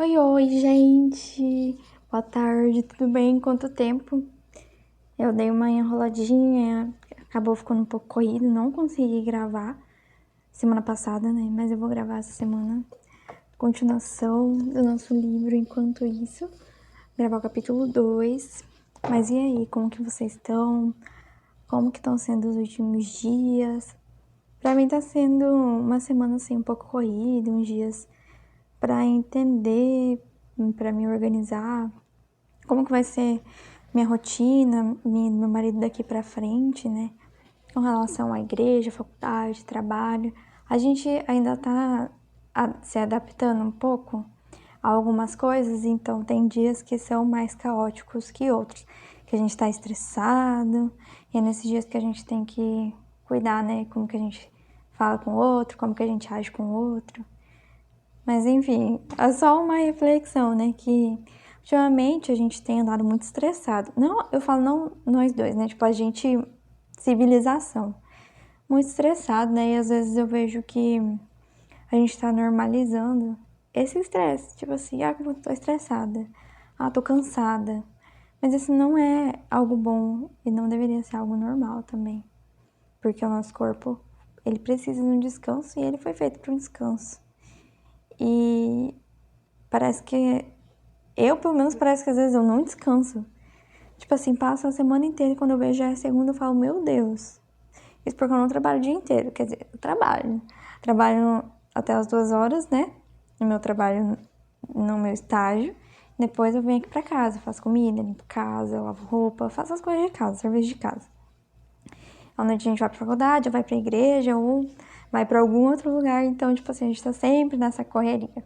Oi, oi, gente! Boa tarde, tudo bem? Quanto tempo? Eu dei uma enroladinha, acabou ficando um pouco corrido, não consegui gravar semana passada, né? Mas eu vou gravar essa semana. Continuação do nosso livro, enquanto isso, gravar o capítulo 2. Mas e aí, como que vocês estão? Como que estão sendo os últimos dias? Pra mim tá sendo uma semana assim um pouco corrida, uns dias pra entender, pra me organizar, como que vai ser minha rotina, meu marido daqui pra frente, né? Com relação à igreja, faculdade, trabalho. A gente ainda tá se adaptando um pouco a algumas coisas, então tem dias que são mais caóticos que outros, que a gente tá estressado, e é nesses dias que a gente tem que cuidar, né? Como que a gente fala com o outro, como que a gente age com o outro. Mas enfim, é só uma reflexão, né? Que ultimamente a gente tem andado muito estressado. Não, eu falo não nós dois, né? Tipo, a gente, civilização. Muito estressado, né? E às vezes eu vejo que a gente tá normalizando esse estresse. Tipo assim, eu tô estressada. Tô cansada. Mas isso não é algo bom e não deveria ser algo normal também. Porque o nosso corpo, ele precisa de um descanso e ele foi feito para um descanso. E parece que pelo menos, parece que às vezes eu não descanso. Tipo assim, passo a semana inteira e quando eu vejo já é segunda, eu falo, meu Deus. Isso porque eu não trabalho o dia inteiro. Quer dizer, eu trabalho. Trabalho até as 2 horas, né? No meu trabalho, no meu estágio. Depois eu venho aqui pra casa, faço comida, limpo casa, lavo roupa, faço as coisas de casa, serviço de casa. À noite a gente vai pra faculdade, ou vai pra igreja, ou vai pra algum outro lugar. Então, tipo assim, a gente tá sempre nessa correria.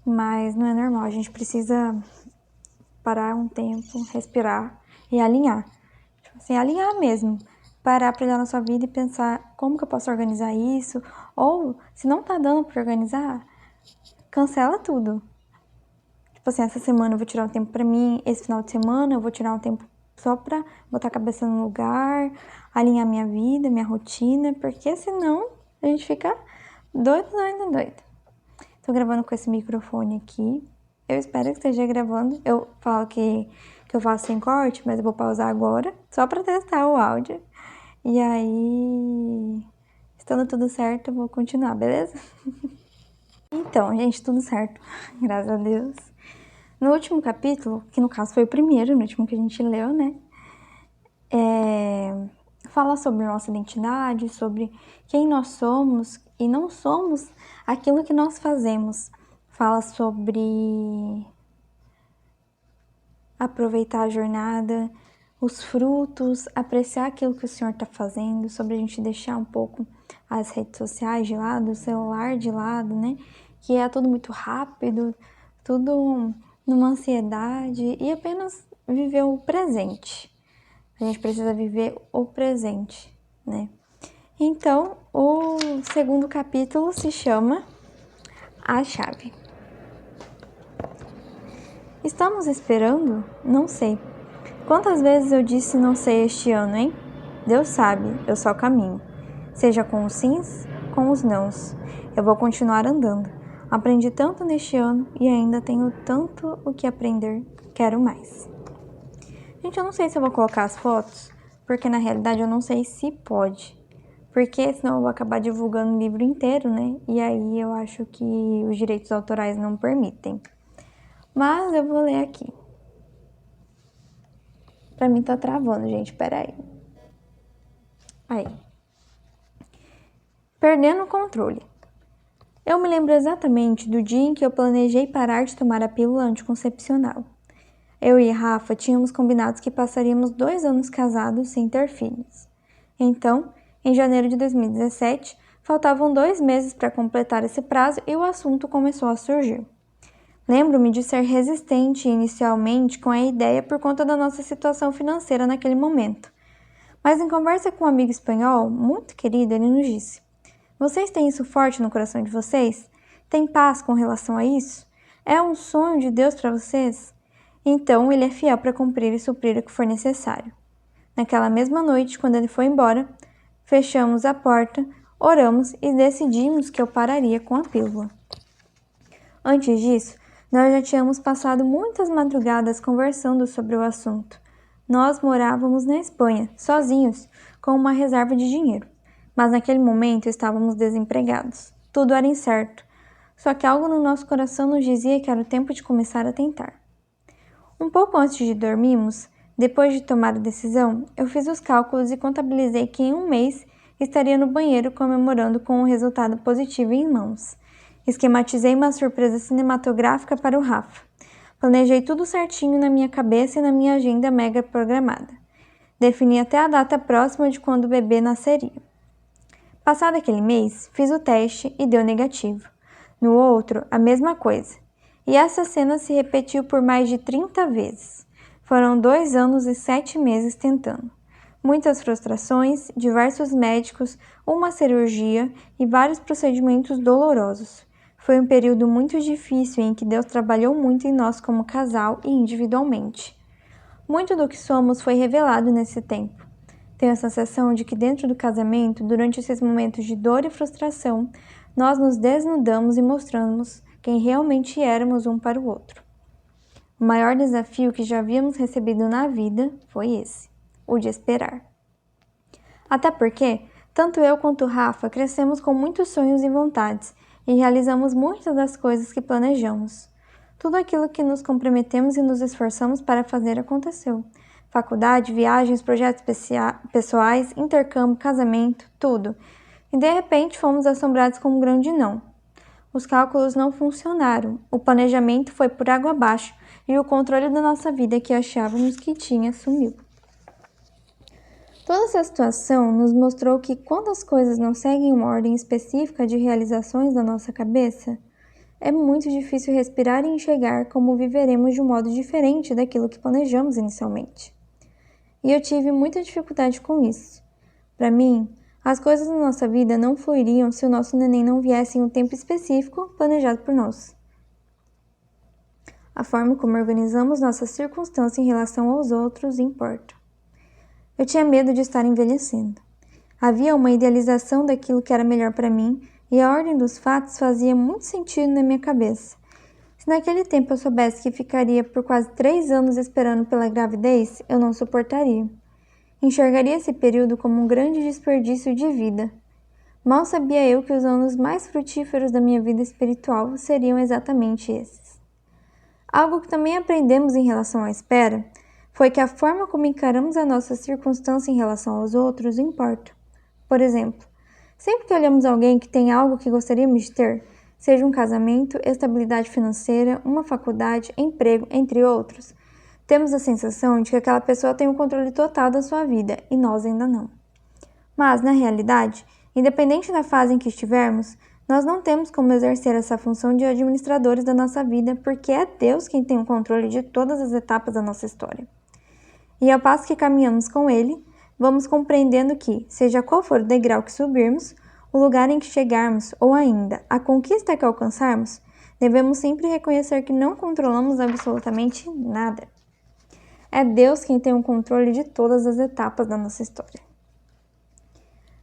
Mas não é normal, a gente precisa parar um tempo, respirar e alinhar. Tipo assim, alinhar mesmo. Parar pra olhar na sua vida e pensar como que eu posso organizar isso. Ou, se não tá dando pra organizar, cancela tudo. Tipo assim, essa semana eu vou tirar um tempo pra mim, esse final de semana eu vou tirar um tempo só pra botar a cabeça no lugar, alinhar minha vida, minha rotina, porque senão a gente fica doido. Tô gravando com esse microfone aqui. Eu espero que esteja gravando. Eu falo que eu faço sem corte, mas eu vou pausar agora, só pra testar o áudio. E aí, estando tudo certo, eu vou continuar, beleza? Então, gente, tudo certo, graças a Deus. No último capítulo, que no caso foi o primeiro, no último que a gente leu, né? Fala sobre nossa identidade, sobre quem nós somos e não somos aquilo que nós fazemos. Fala sobre aproveitar a jornada, os frutos, apreciar aquilo que o Senhor está fazendo, sobre a gente deixar um pouco as redes sociais de lado, o celular de lado, né? Que é tudo muito rápido, tudo numa ansiedade e apenas viver o presente. A gente precisa viver o presente, né? Então, o segundo capítulo se chama A Chave. Estamos esperando? Não sei. Quantas vezes eu disse não sei este ano, hein? Deus sabe, eu só caminho. Seja com os sims, com os nãos. Eu vou continuar andando. Aprendi tanto neste ano e ainda tenho tanto o que aprender. Quero mais. Gente, eu não sei se eu vou colocar as fotos, porque na realidade eu não sei se pode. Porque senão eu vou acabar divulgando o livro inteiro, né? E aí eu acho que os direitos autorais não permitem. Mas eu vou ler aqui. Pra mim tá travando, gente. Peraí. Aí. Perdendo o controle. Eu me lembro exatamente do dia em que eu planejei parar de tomar a pílula anticoncepcional. Eu e Rafa tínhamos combinado que passaríamos 2 anos casados sem ter filhos. Então, em janeiro de 2017, faltavam 2 meses para completar esse prazo e o assunto começou a surgir. Lembro-me de ser resistente inicialmente com a ideia por conta da nossa situação financeira naquele momento. Mas em conversa com um amigo espanhol, muito querido, ele nos disse: vocês têm isso forte no coração de vocês? Tem paz com relação a isso? É um sonho de Deus para vocês? Então ele é fiel para cumprir e suprir o que for necessário. Naquela mesma noite, quando ele foi embora, fechamos a porta, oramos e decidimos que eu pararia com a pílula. Antes disso, Nós já tínhamos passado muitas madrugadas conversando sobre o assunto. Nós morávamos na Espanha, sozinhos, com uma reserva de dinheiro. Mas naquele momento estávamos desempregados. Tudo era incerto. Só que algo no nosso coração nos dizia que era o tempo de começar a tentar. Um pouco antes de dormirmos, depois de tomar a decisão, eu fiz os cálculos e contabilizei que em um mês estaria no banheiro comemorando com um resultado positivo em mãos. Esquematizei uma surpresa cinematográfica para o Rafa. Planejei tudo certinho na minha cabeça e na minha agenda mega programada. Defini até a data próxima de quando o bebê nasceria. Passado aquele mês, fiz o teste e deu negativo. No outro, a mesma coisa. E essa cena se repetiu por mais de 30 vezes. Foram 2 anos e 7 meses tentando. Muitas frustrações, diversos médicos, uma cirurgia e vários procedimentos dolorosos. Foi um período muito difícil em que Deus trabalhou muito em nós como casal e individualmente. Muito do que somos foi revelado nesse tempo. Tenho a sensação de que dentro do casamento, durante esses momentos de dor e frustração, nós nos desnudamos e mostramos quem realmente éramos um para o outro. O maior desafio que já havíamos recebido na vida foi esse, o de esperar. Até porque, tanto eu quanto o Rafa crescemos com muitos sonhos e vontades e realizamos muitas das coisas que planejamos. Tudo aquilo que nos comprometemos e nos esforçamos para fazer aconteceu. Faculdade, viagens, projetos pessoais, intercâmbio, casamento, tudo. E de repente fomos assombrados com um grande não. Os cálculos não funcionaram, o planejamento foi por água abaixo e o controle da nossa vida que achávamos que tinha sumiu. Toda essa situação nos mostrou que quando as coisas não seguem uma ordem específica de realizações da nossa cabeça, é muito difícil respirar e enxergar como viveremos de um modo diferente daquilo que planejamos inicialmente. E eu tive muita dificuldade com isso. Para mim, as coisas na nossa vida não fluiriam se o nosso neném não viesse em um tempo específico planejado por nós. A forma como organizamos nossas circunstâncias em relação aos outros importa. Eu tinha medo de estar envelhecendo. Havia uma idealização daquilo que era melhor para mim e a ordem dos fatos fazia muito sentido na minha cabeça. Se naquele tempo eu soubesse que ficaria por quase 3 anos esperando pela gravidez, eu não suportaria. Enxergaria esse período como um grande desperdício de vida. Mal sabia eu que os anos mais frutíferos da minha vida espiritual seriam exatamente esses. Algo que também aprendemos em relação à espera foi que a forma como encaramos a nossa circunstância em relação aos outros importa. Por exemplo, sempre que olhamos alguém que tem algo que gostaríamos de ter, seja um casamento, estabilidade financeira, uma faculdade, emprego, entre outros, temos a sensação de que aquela pessoa tem o controle total da sua vida e nós ainda não. Mas, na realidade, independente da fase em que estivermos, nós não temos como exercer essa função de administradores da nossa vida porque é Deus quem tem o controle de todas as etapas da nossa história. E ao passo que caminhamos com Ele, vamos compreendendo que, seja qual for o degrau que subirmos, o lugar em que chegarmos ou ainda a conquista que alcançarmos, devemos sempre reconhecer que não controlamos absolutamente nada. É Deus quem tem o controle de todas as etapas da nossa história.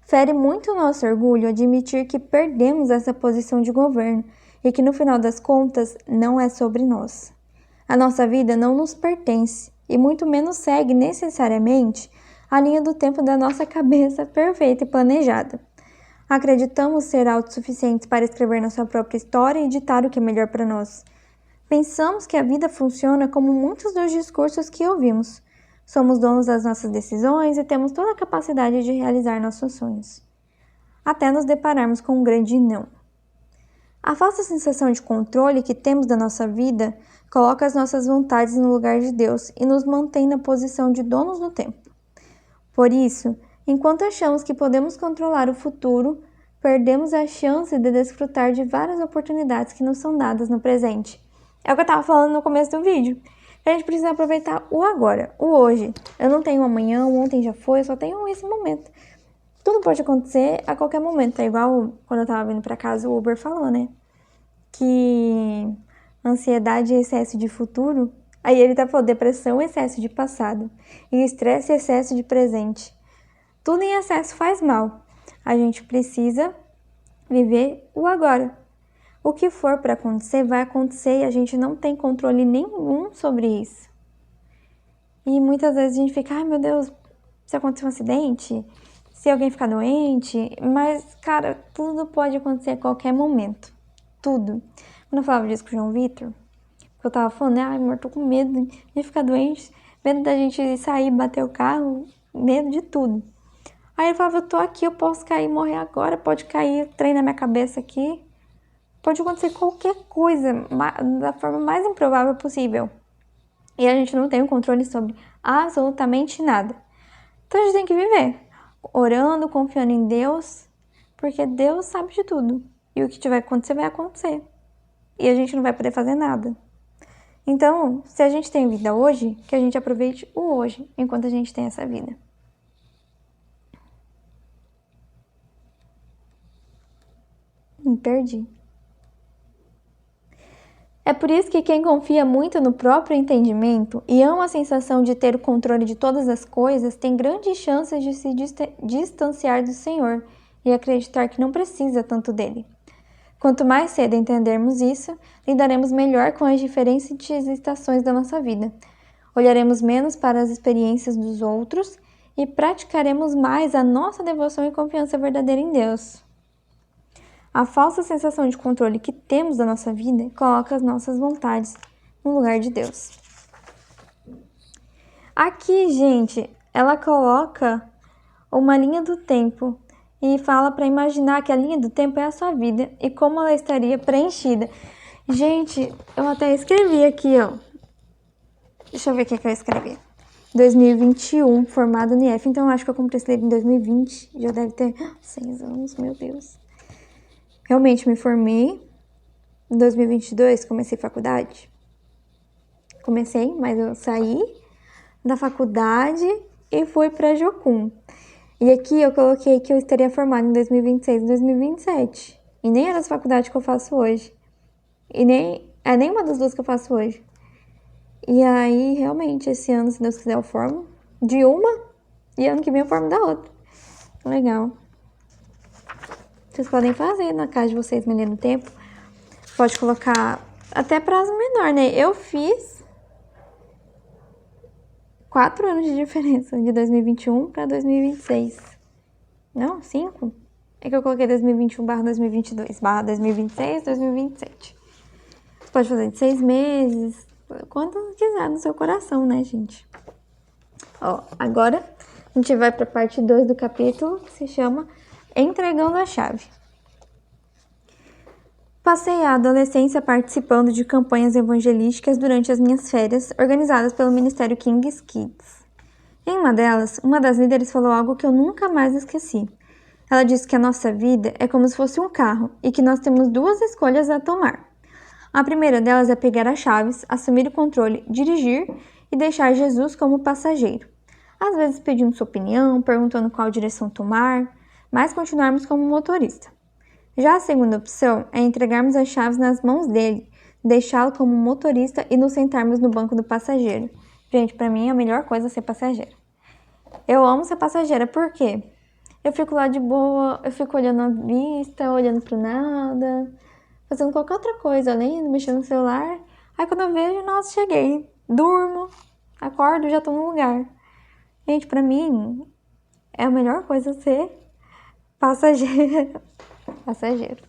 Fere muito o nosso orgulho admitir que perdemos essa posição de governo e que no final das contas não é sobre nós. A nossa vida não nos pertence e muito menos segue necessariamente a linha do tempo da nossa cabeça perfeita e planejada. Acreditamos ser autossuficientes para escrever nossa própria história e ditar o que é melhor para nós. Pensamos que a vida funciona como muitos dos discursos que ouvimos. Somos donos das nossas decisões e temos toda a capacidade de realizar nossos sonhos. Até nos depararmos com um grande não. A falsa sensação de controle que temos da nossa vida coloca as nossas vontades no lugar de Deus e nos mantém na posição de donos do tempo. Por isso, enquanto achamos que podemos controlar o futuro, perdemos a chance de desfrutar de várias oportunidades que nos são dadas no presente. É o que eu estava falando no começo do vídeo. A gente precisa aproveitar o agora, o hoje. Eu não tenho amanhã, o ontem já foi, eu só tenho esse momento. Tudo pode acontecer a qualquer momento. É igual quando eu tava vindo pra casa, o Uber falou, né? Que ansiedade é excesso de futuro. Aí ele tá falando depressão, excesso de passado. E estresse, excesso de presente. Tudo em excesso faz mal. A gente precisa viver o agora. O que for para acontecer, vai acontecer e a gente não tem controle nenhum sobre isso. E muitas vezes a gente fica, ai meu Deus, se acontecer um acidente, se alguém ficar doente, mas, cara, tudo pode acontecer a qualquer momento. Tudo. Quando eu falava disso com o João Vitor, que eu tava falando, ai amor, tô com medo de ficar doente, medo da gente sair, bater o carro, medo de tudo. Aí ele falava, eu tô aqui, eu posso cair e morrer agora, pode cair trem na minha cabeça aqui. Pode acontecer qualquer coisa, da forma mais improvável possível. E a gente não tem o controle sobre absolutamente nada. Então a gente tem que viver, orando, confiando em Deus, porque Deus sabe de tudo. E o que tiver que acontecer, vai acontecer. E a gente não vai poder fazer nada. Então, se a gente tem vida hoje, que a gente aproveite o hoje, enquanto a gente tem essa vida. Me perdi. É por isso que quem confia muito no próprio entendimento e ama a sensação de ter o controle de todas as coisas tem grandes chances de se distanciar do Senhor e acreditar que não precisa tanto dele. Quanto mais cedo entendermos isso, lidaremos melhor com as diferentes estações da nossa vida. Olharemos menos para as experiências dos outros e praticaremos mais a nossa devoção e confiança verdadeira em Deus. A falsa sensação de controle que temos da nossa vida coloca as nossas vontades no lugar de Deus. Aqui, gente, ela coloca uma linha do tempo e fala para imaginar que a linha do tempo é a sua vida e como ela estaria preenchida. Gente, eu até escrevi aqui, ó. Deixa eu ver o que eu escrevi. 2021, formada no IF. Então, eu acho que eu comprei esse livro em 2020. Já deve ter 6 anos, meu Deus. Realmente me formei em 2022, comecei faculdade. Comecei, mas eu saí da faculdade e fui para Jocum. E aqui eu coloquei que eu estaria formada em 2026 e 2027. E nem era as faculdades que eu faço hoje. E nem é nenhuma das duas que eu faço hoje. E aí, realmente, esse ano, se Deus quiser, eu formo de uma e ano que vem eu formo da outra. Legal. Vocês podem fazer na casa de vocês, menino tempo. Pode colocar até prazo menor, né? Eu fiz 4 anos de diferença, de 2021 para 2026. Não, 5? É que eu coloquei 2021/2022, /2026, 2027. Você pode fazer de 6 meses, quanto quiser no seu coração, né, gente? Ó, agora a gente vai para a parte 2 do capítulo, que se chama Entregando a Chave. Passei a adolescência participando de campanhas evangelísticas durante as minhas férias, organizadas pelo Ministério King's Kids. Em uma delas, uma das líderes falou algo que eu nunca mais esqueci. Ela disse que a nossa vida é como se fosse um carro e que nós temos 2 escolhas a tomar. A primeira delas é pegar as chaves, assumir o controle, dirigir e deixar Jesus como passageiro. Às vezes pedindo sua opinião, perguntando qual direção tomar, mas continuarmos como motorista. Já a segunda opção é entregarmos as chaves nas mãos dele, deixá-lo como motorista e nos sentarmos no banco do passageiro. Gente, pra mim é a melhor coisa ser passageira. Eu amo ser passageira, por quê? Eu fico lá de boa, eu fico olhando a vista, olhando pro nada, fazendo qualquer outra coisa, lendo, mexendo no celular. Aí quando eu vejo, nossa, cheguei. Durmo, acordo, já tô no lugar. Gente, pra mim, é a melhor coisa ser passageira. Passageiro.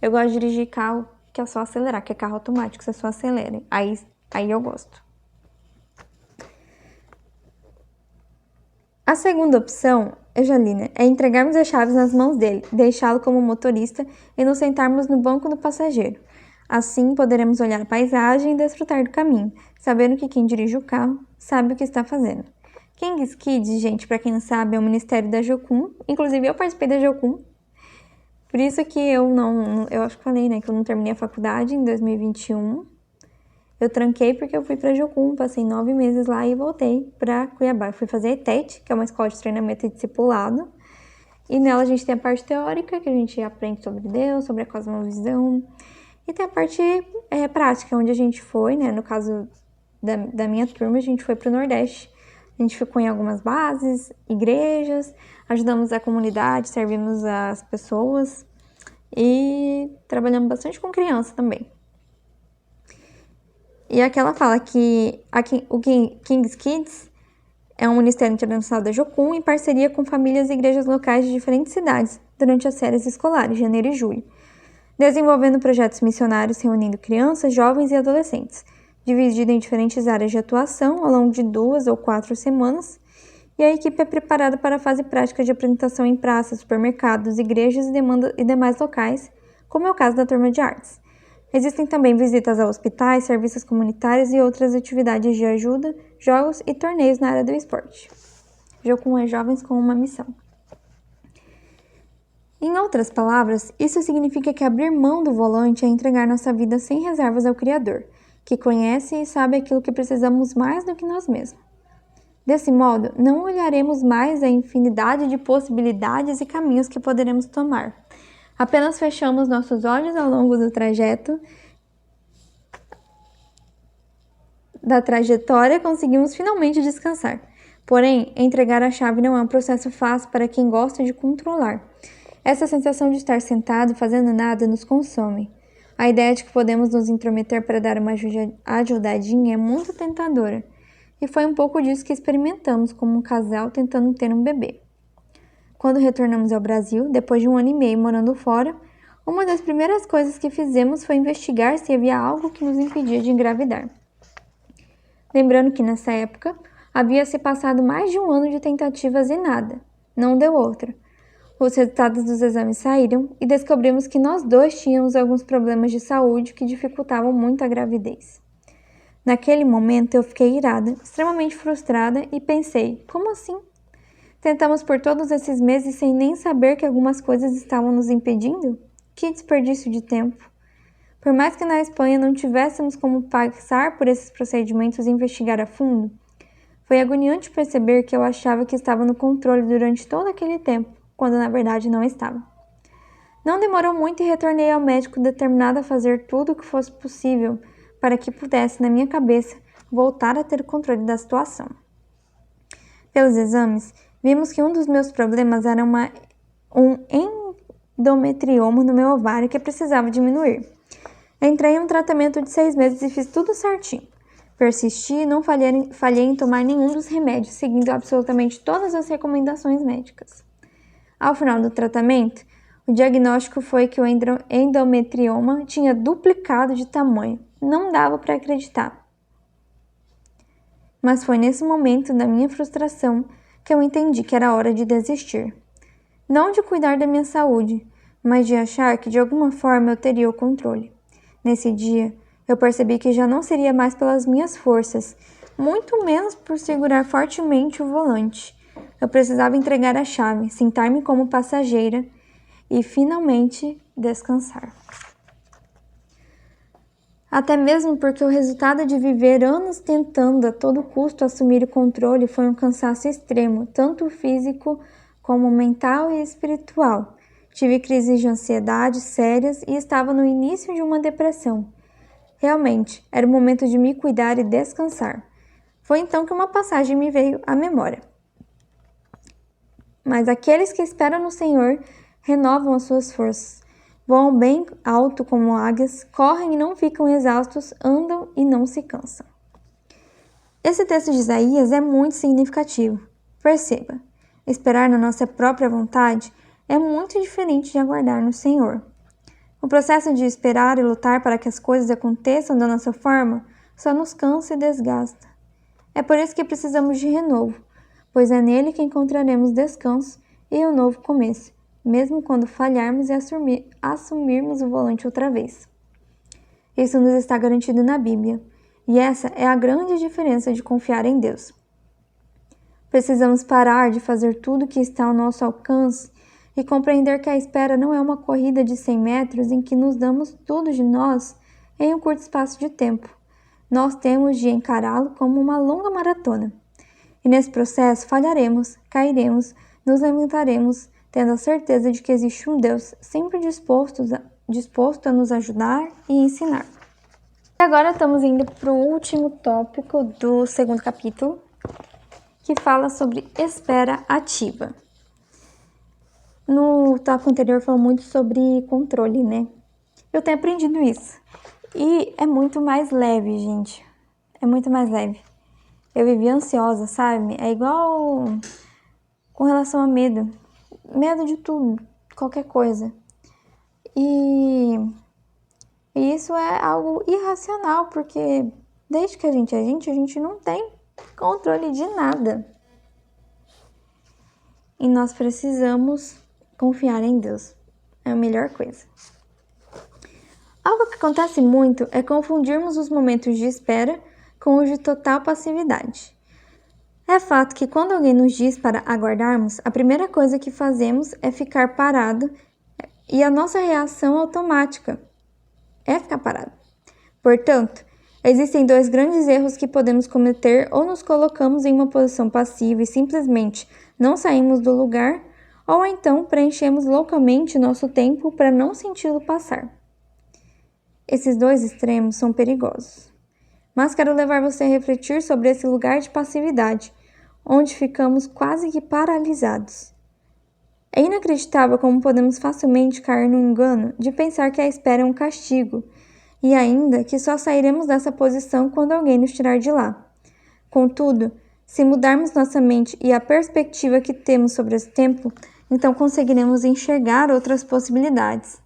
Eu gosto de dirigir carro que é só acelerar, que é carro automático, você só acelera. Aí eu gosto. A segunda opção, eu já li, né? É entregarmos as chaves nas mãos dele, deixá-lo como motorista e nos sentarmos no banco do passageiro. Assim, poderemos olhar a paisagem e desfrutar do caminho, sabendo que quem dirige o carro sabe o que está fazendo. King's Kids, gente, pra quem não sabe, é o ministério da Jocum. Inclusive, eu participei da Jocum. Por isso que eu acho que falei, né, que eu não terminei a faculdade em 2021. Eu tranquei porque eu fui pra Jocum, passei 9 meses lá e voltei pra Cuiabá. Eu fui fazer ETET, que é uma escola de treinamento e discipulado. E nela a gente tem a parte teórica, que a gente aprende sobre Deus, sobre a cosmovisão. E tem a parte prática, onde a gente foi, né, no caso da minha turma, a gente foi pro Nordeste. A gente ficou em algumas bases, igrejas, ajudamos a comunidade, servimos as pessoas. e trabalhamos bastante com criança também. E aqui ela fala que o King's Kids é um ministério internacional da Jocum em parceria com famílias e igrejas locais de diferentes cidades durante as férias escolares, janeiro e julho, desenvolvendo projetos missionários reunindo crianças, jovens e adolescentes, dividido em diferentes áreas de atuação ao longo de 2 ou 4 semanas, e a equipe é preparada para a fase prática de apresentação em praças, supermercados, igrejas e demais locais, como é o caso da turma de artes. Existem também visitas a hospitais, serviços comunitários e outras atividades de ajuda, jogos e torneios na área do esporte. Jocum é Jovens com uma Missão. Em outras palavras, isso significa que abrir mão do volante é entregar nossa vida sem reservas ao Criador, que conhece e sabe aquilo que precisamos mais do que nós mesmos. Desse modo, não olharemos mais a infinidade de possibilidades e caminhos que poderemos tomar. Apenas fechamos nossos olhos ao longo do trajeto da trajetória, conseguimos finalmente descansar. Porém, entregar a chave não é um processo fácil para quem gosta de controlar. Essa sensação de estar sentado fazendo nada nos consome. A ideia de que podemos nos intrometer para dar uma ajudadinha é muito tentadora. E foi um pouco disso que experimentamos como um casal tentando ter um bebê. Quando retornamos ao Brasil, depois de 1 ano e meio morando fora, uma das primeiras coisas que fizemos foi investigar se havia algo que nos impedia de engravidar. Lembrando que nessa época, havia se passado mais de 1 ano de tentativas e nada. Não deu outra. Os resultados dos exames saíram e descobrimos que nós dois tínhamos alguns problemas de saúde que dificultavam muito a gravidez. Naquele momento eu fiquei irada, extremamente frustrada e pensei, como assim? Tentamos por todos esses meses sem nem saber que algumas coisas estavam nos impedindo? Que desperdício de tempo! Por mais que na Espanha não tivéssemos como passar por esses procedimentos e investigar a fundo, foi agoniante perceber que eu achava que estava no controle durante todo aquele tempo, quando na verdade não estava. Não demorou muito e retornei ao médico determinada a fazer tudo o que fosse possível para que pudesse, na minha cabeça, voltar a ter o controle da situação. Pelos exames, vimos que um dos meus problemas era um endometrioma no meu ovário que precisava diminuir. Entrei em um tratamento de 6 meses e fiz tudo certinho. Persisti e não falhei em tomar nenhum dos remédios, seguindo absolutamente todas as recomendações médicas. Ao final do tratamento, o diagnóstico foi que o endometrioma tinha duplicado de tamanho. Não dava para acreditar. Mas foi nesse momento da minha frustração que eu entendi que era hora de desistir. Não de cuidar da minha saúde, mas de achar que de alguma forma eu teria o controle. Nesse dia, eu percebi que já não seria mais pelas minhas forças, muito menos por segurar fortemente o volante. Eu precisava entregar a chave, sentar-me como passageira e finalmente descansar. Até mesmo porque o resultado de viver anos tentando a todo custo assumir o controle foi um cansaço extremo, tanto físico como mental e espiritual. Tive crises de ansiedade sérias e estava no início de uma depressão. Realmente, era o momento de me cuidar e descansar. Foi então que uma passagem me veio à memória. Mas aqueles que esperam no Senhor renovam as suas forças. Voam bem alto como águias, correm e não ficam exaustos, andam e não se cansam. Esse texto de Isaías é muito significativo. Perceba, esperar na nossa própria vontade é muito diferente de aguardar no Senhor. O processo de esperar e lutar para que as coisas aconteçam da nossa forma só nos cansa e desgasta. É por isso que precisamos de renovo, pois é nele que encontraremos descanso e um novo começo, mesmo quando falharmos e assumirmos o volante outra vez. Isso nos está garantido na Bíblia, e essa é a grande diferença de confiar em Deus. Precisamos parar de fazer tudo que está ao nosso alcance e compreender que a espera não é uma corrida de 100 metros em que nos damos tudo de nós em um curto espaço de tempo. Nós temos de encará-lo como uma longa maratona. E nesse processo falharemos, cairemos, nos lamentaremos, tendo a certeza de que existe um Deus sempre disposto a nos ajudar e ensinar. E agora estamos indo para o último tópico do 2º capítulo, que fala sobre espera ativa. No tópico anterior falou muito sobre controle, né? Eu tenho aprendido isso. E é muito mais leve, gente. É muito mais leve. Eu vivia ansiosa, sabe? É igual com relação a medo. Medo de tudo, qualquer coisa. E isso é algo irracional, porque desde que a gente não tem controle de nada. E nós precisamos confiar em Deus. É a melhor coisa. Algo que acontece muito é confundirmos os momentos de espera com os de total passividade. É fato que quando alguém nos diz para aguardarmos, a primeira coisa que fazemos é ficar parado e a nossa reação automática é ficar parado. Portanto, existem dois grandes erros que podemos cometer: ou nos colocamos em uma posição passiva e simplesmente não saímos do lugar, ou então preenchemos loucamente nosso tempo para não senti-lo passar. Esses dois extremos são perigosos. Mas quero levar você a refletir sobre esse lugar de passividade, onde ficamos quase que paralisados. É inacreditável como podemos facilmente cair no engano de pensar que a espera é um castigo, e ainda que só sairemos dessa posição quando alguém nos tirar de lá. Contudo, se mudarmos nossa mente e a perspectiva que temos sobre esse tempo, então conseguiremos enxergar outras possibilidades.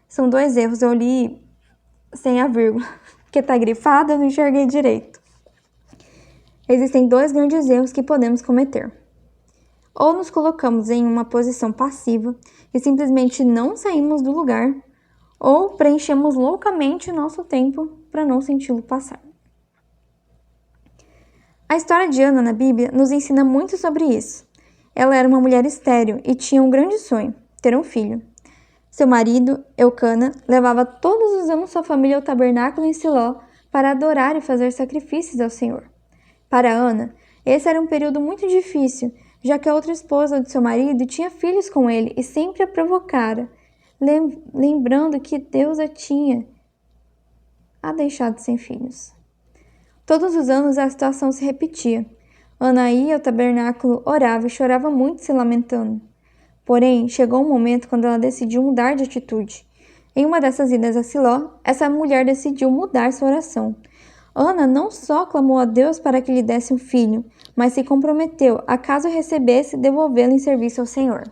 São dois erros, eu li sem a vírgula, porque tá grifado, eu não enxerguei direito. Existem dois grandes erros que podemos cometer. Ou nos colocamos em uma posição passiva e simplesmente não saímos do lugar, ou preenchemos loucamente nosso tempo para não senti-lo passar. A história de Ana na Bíblia nos ensina muito sobre isso. Ela era uma mulher estéril e tinha um grande sonho: ter um filho. Seu marido, Eucana, levava todos os anos sua família ao tabernáculo em Siló para adorar e fazer sacrifícios ao Senhor. Para Ana, esse era um período muito difícil, já que a outra esposa de seu marido tinha filhos com ele e sempre a provocara, lembrando que Deus a tinha deixado sem filhos. Todos os anos a situação se repetia. Ana ia ao tabernáculo, orava e chorava muito, se lamentando. Porém, chegou um momento quando ela decidiu mudar de atitude. Em uma dessas idas a Siló, essa mulher decidiu mudar sua oração. Ana não só clamou a Deus para que lhe desse um filho, mas se comprometeu, a caso recebesse, devolvê-lo em serviço ao Senhor.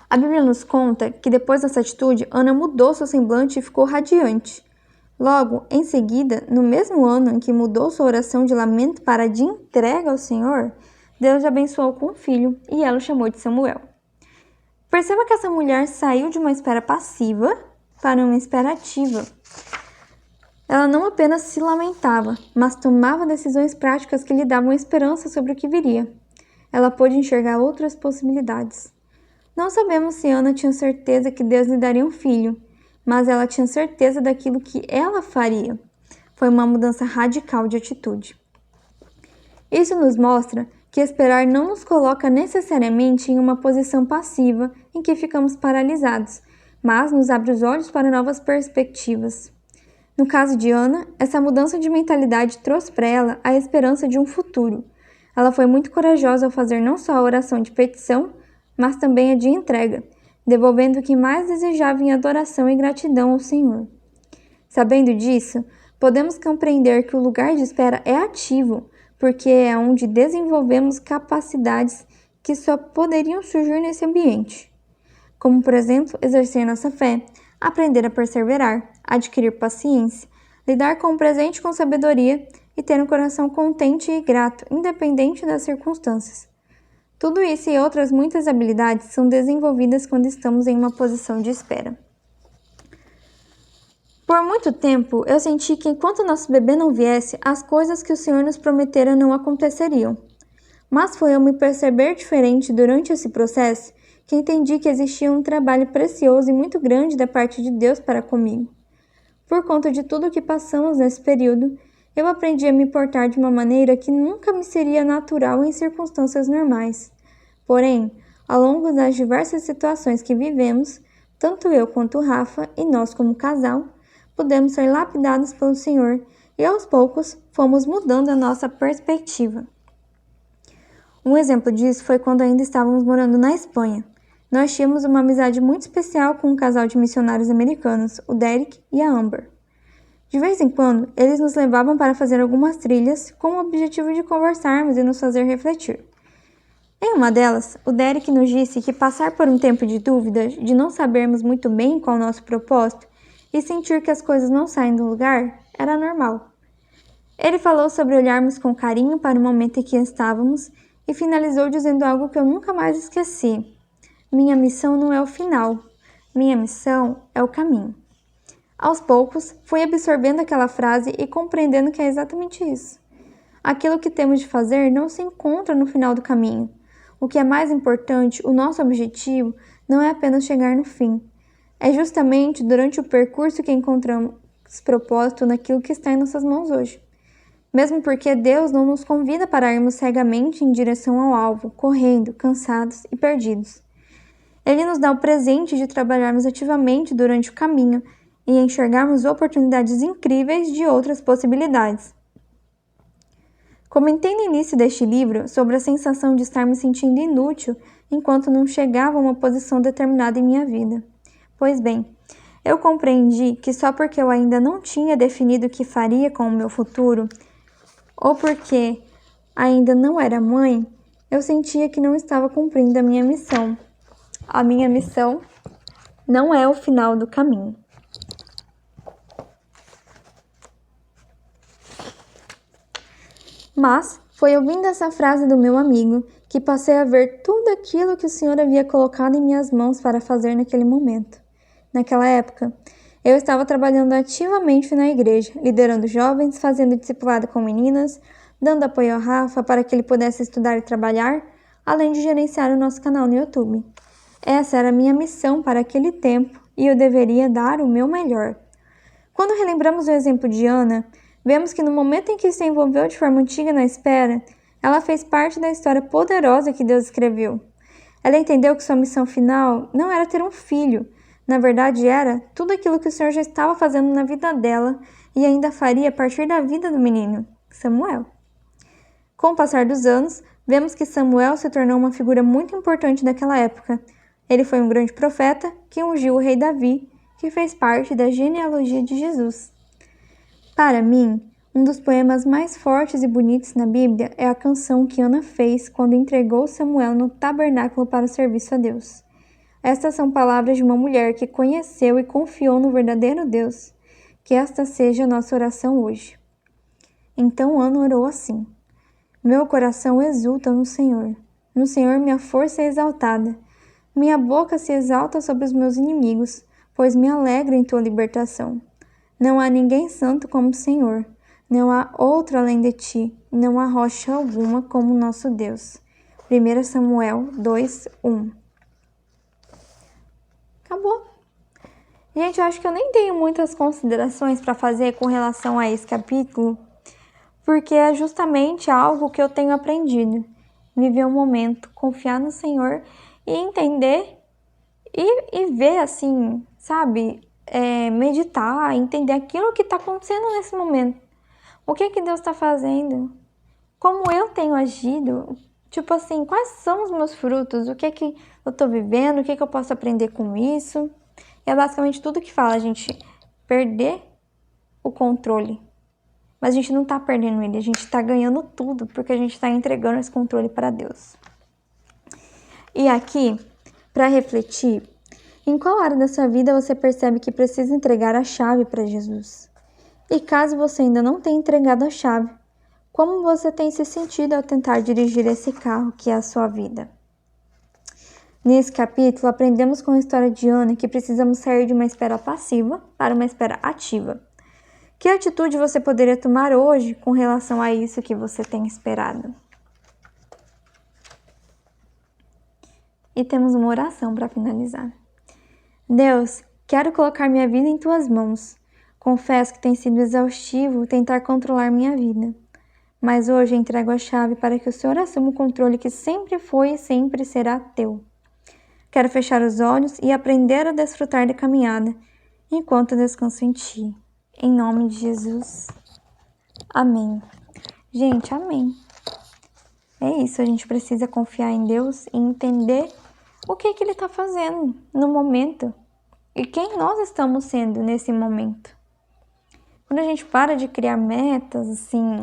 A Bíblia nos conta que depois dessa atitude, Ana mudou seu semblante e ficou radiante. Logo, em seguida, no mesmo ano em que mudou sua oração de lamento para de entrega ao Senhor, Deus a abençoou com um filho e ela o chamou de Samuel. Perceba que essa mulher saiu de uma espera passiva para uma espera ativa. Ela não apenas se lamentava, mas tomava decisões práticas que lhe davam esperança sobre o que viria. Ela pôde enxergar outras possibilidades. Não sabemos se Ana tinha certeza que Deus lhe daria um filho, mas ela tinha certeza daquilo que ela faria. Foi uma mudança radical de atitude. Isso nos mostra que esperar não nos coloca necessariamente em uma posição passiva em que ficamos paralisados, mas nos abre os olhos para novas perspectivas. No caso de Ana, essa mudança de mentalidade trouxe para ela a esperança de um futuro. Ela foi muito corajosa ao fazer não só a oração de petição, mas também a de entrega, devolvendo o que mais desejava em adoração e gratidão ao Senhor. Sabendo disso, podemos compreender que o lugar de espera é ativo, porque é onde desenvolvemos capacidades que só poderiam surgir nesse ambiente. Como, por exemplo, exercer nossa fé, aprender a perseverar, adquirir paciência, lidar com o presente com sabedoria e ter um coração contente e grato, independente das circunstâncias. Tudo isso e outras muitas habilidades são desenvolvidas quando estamos em uma posição de espera. Por muito tempo, eu senti que enquanto nosso bebê não viesse, as coisas que o Senhor nos prometera não aconteceriam. Mas foi ao me perceber diferente durante esse processo que entendi que existia um trabalho precioso e muito grande da parte de Deus para comigo. Por conta de tudo o que passamos nesse período, eu aprendi a me portar de uma maneira que nunca me seria natural em circunstâncias normais. Porém, ao longo das diversas situações que vivemos, tanto eu quanto o Rafa e nós como casal, pudemos ser lapidados pelo Senhor e aos poucos fomos mudando a nossa perspectiva. Um exemplo disso foi quando ainda estávamos morando na Espanha. Nós tínhamos uma amizade muito especial com um casal de missionários americanos, o Derek e a Amber. De vez em quando, eles nos levavam para fazer algumas trilhas com o objetivo de conversarmos e nos fazer refletir. Em uma delas, o Derek nos disse que passar por um tempo de dúvida, de não sabermos muito bem qual o nosso propósito e sentir que as coisas não saem do lugar, era normal. Ele falou sobre olharmos com carinho para o momento em que estávamos e finalizou dizendo algo que eu nunca mais esqueci. Minha missão não é o final. Minha missão é o caminho. Aos poucos, fui absorvendo aquela frase e compreendendo que é exatamente isso. Aquilo que temos de fazer não se encontra no final do caminho. O que é mais importante, o nosso objetivo, não é apenas chegar no fim. É justamente durante o percurso que encontramos propósito naquilo que está em nossas mãos hoje. Mesmo porque Deus não nos convida para irmos cegamente em direção ao alvo, correndo, cansados e perdidos. Ele nos dá o presente de trabalharmos ativamente durante o caminho e enxergarmos oportunidades incríveis de outras possibilidades. Comentei no início deste livro sobre a sensação de estar me sentindo inútil enquanto não chegava a uma posição determinada em minha vida. Pois bem, eu compreendi que só porque eu ainda não tinha definido o que faria com o meu futuro, ou porque ainda não era mãe, eu sentia que não estava cumprindo a minha missão. A minha missão não é o final do caminho. Mas foi ouvindo essa frase do meu amigo que passei a ver tudo aquilo que o Senhor havia colocado em minhas mãos para fazer naquele momento. Naquela época, eu estava trabalhando ativamente na igreja, liderando jovens, fazendo discipulado com meninas, dando apoio ao Rafa para que ele pudesse estudar e trabalhar, além de gerenciar o nosso canal no YouTube. Essa era a minha missão para aquele tempo e eu deveria dar o meu melhor. Quando relembramos o exemplo de Ana, vemos que no momento em que se envolveu de forma antiga na espera, ela fez parte da história poderosa que Deus escreveu. Ela entendeu que sua missão final não era ter um filho, na verdade era tudo aquilo que o Senhor já estava fazendo na vida dela e ainda faria a partir da vida do menino, Samuel. Com o passar dos anos, vemos que Samuel se tornou uma figura muito importante daquela época. Ele foi um grande profeta que ungiu o rei Davi, que fez parte da genealogia de Jesus. Para mim, um dos poemas mais fortes e bonitos na Bíblia é a canção que Ana fez quando entregou Samuel no tabernáculo para o serviço a Deus. Estas são palavras de uma mulher que conheceu e confiou no verdadeiro Deus. Que esta seja a nossa oração hoje. Então Ana orou assim: Meu coração exulta no Senhor. No Senhor minha força é exaltada. Minha boca se exalta sobre os meus inimigos, pois me alegro em tua libertação. Não há ninguém santo como o Senhor. Não há outro além de ti. Não há rocha alguma como nosso Deus. 1 Samuel 2:1. Acabou. Gente, eu acho que eu nem tenho muitas considerações para fazer com relação a esse capítulo, porque é justamente algo que eu tenho aprendido. Viver o momento, confiar no Senhor e entender e ver assim, sabe? Meditar, entender aquilo que está acontecendo nesse momento. O que Deus está fazendo? Como eu tenho agido? Tipo assim, quais são os meus frutos? O que eu estou vivendo? O que eu posso aprender com isso? E é basicamente tudo que fala a gente perder o controle. Mas a gente não está perdendo ele, a gente está ganhando tudo, porque a gente está entregando esse controle para Deus. E aqui, para refletir, em qual área da sua vida você percebe que precisa entregar a chave para Jesus? E caso você ainda não tenha entregado a chave, como você tem se sentido ao tentar dirigir esse carro que é a sua vida? Nesse capítulo, aprendemos com a história de Ana que precisamos sair de uma espera passiva para uma espera ativa. Que atitude você poderia tomar hoje com relação a isso que você tem esperado? E temos uma oração para finalizar. Deus, quero colocar minha vida em tuas mãos. Confesso que tem sido exaustivo tentar controlar minha vida. Mas hoje entrego a chave para que o Senhor assuma o controle que sempre foi e sempre será teu. Quero fechar os olhos e aprender a desfrutar da caminhada, enquanto descanso em Ti. Em nome de Jesus. Amém. Gente, amém. É isso, a gente precisa confiar em Deus e entender o que que ele está fazendo no momento e quem nós estamos sendo nesse momento. Quando a gente para de criar metas, assim,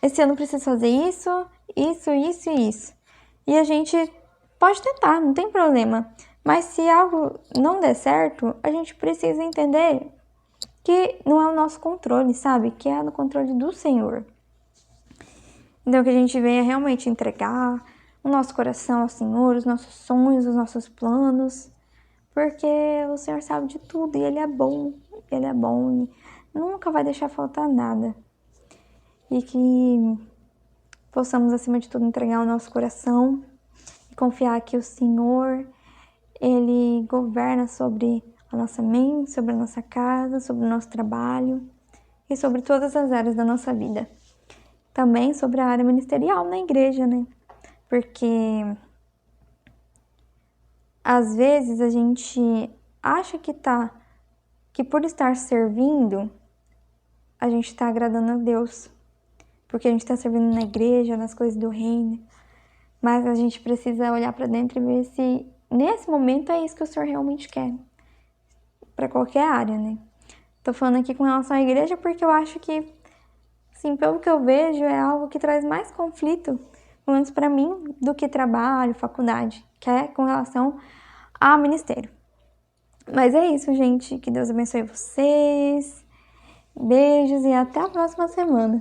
esse ano eu preciso fazer isso, isso, isso e isso. E a gente pode tentar, não tem problema. Mas se algo não der certo, a gente precisa entender que não é o nosso controle, sabe? Que é no controle do Senhor. Então que a gente venha realmente entregar o nosso coração ao Senhor, os nossos sonhos, os nossos planos. Porque o Senhor sabe de tudo e Ele é bom. Ele é bom e nunca vai deixar faltar nada. E que possamos, acima de tudo, entregar o nosso coração e confiar que o Senhor, Ele governa sobre a nossa mente, sobre a nossa casa, sobre o nosso trabalho e sobre todas as áreas da nossa vida. Também sobre a área ministerial na igreja, né? Porque às vezes a gente acha que por estar servindo, a gente está agradando a Deus. Porque a gente está servindo na igreja, nas coisas do reino. Mas a gente precisa olhar para dentro e ver se nesse momento é isso que o Senhor realmente quer. Para qualquer área, né? Tô falando aqui com relação à igreja porque eu acho que, assim, pelo que eu vejo, é algo que traz mais conflito, pelo menos para mim, do que trabalho, faculdade, que é com relação ao ministério. Mas é isso, gente. Que Deus abençoe vocês. Beijos e até a próxima semana.